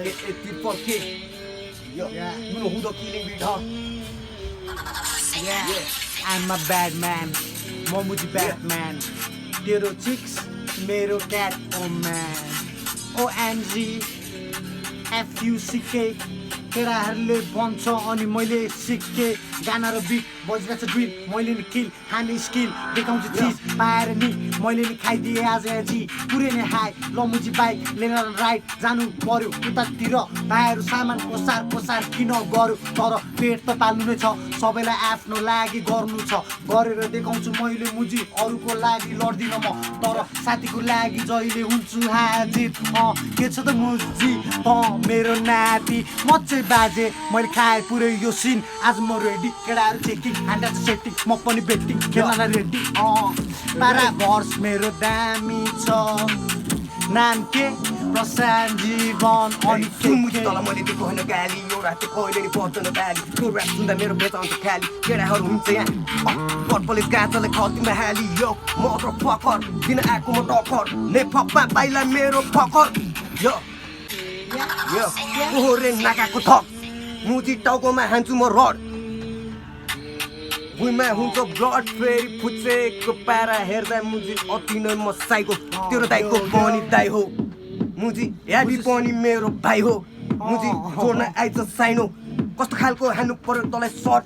get a triple kick. Yo, you know who the killing beat, huh? Yeah, I'm a bad man. Momuji Batman. Tero chicks, mero cat, oh man. OMG, FUCK. केटाहरूले भन्छ अनि मैले सिकेँ गाना र beet बजिरहेको छ drill मैले नि किल हान्ने स्किल देखाउँछु चिज पाएर नि मैले नि खाइदिएँ आज जी पुरै नै हाई लमुजी बाइक लिएर राइड जानु पर्यो उतातिर भाइहरू सामान ओसार किन गर्यो तर पेट त पाल्नु नै छ सबैलाई आफ्नो लागि गर्नु छ गरेर देखाउँछु मैले मुजी अरूको लागि लड्दिनँ म तर साथीको लागि जहिले हुन्छु हाजिर के छ त मुजी मेरो नाति म चाहिँ बाजे मैले खाएँ पुरै यो सिन आज म रेडी केटाहरू चेकिङ हान्डा सेटिङ म पनि बेटिङ खेल्न रेडी पारा भर्स मेरो दामी छ नाम के प्रशान्त जीवन अनि मुजी तल मैले दिएको होइन गाली यो राति कहिले नि पर्दैन गाली त्यो ऱ्याप सुन्दा मेरो बेचाउँछ खाली केटाहरू हुन्छ यहाँ पर्पले गाजले खल्तीमा हाली यो म त फकर किन आएको म टक्कर नेपमा पाइला मेरो फकर यो ओहोरे नाकाको थप मुजी टाउकोमा हान्छु म रड भुइँमा हुन्छ ब्लड फेरि फुचेको पारा हेर्दा मुजी अति नै म साइको तेरो दाइको पनि दाइ हो मुजी ह्याबी पनि मेरो भाइ हो मुजी जोड्न आइज साइनो कस्तो खालको हान्नु पर्यो तँलाई सर्ट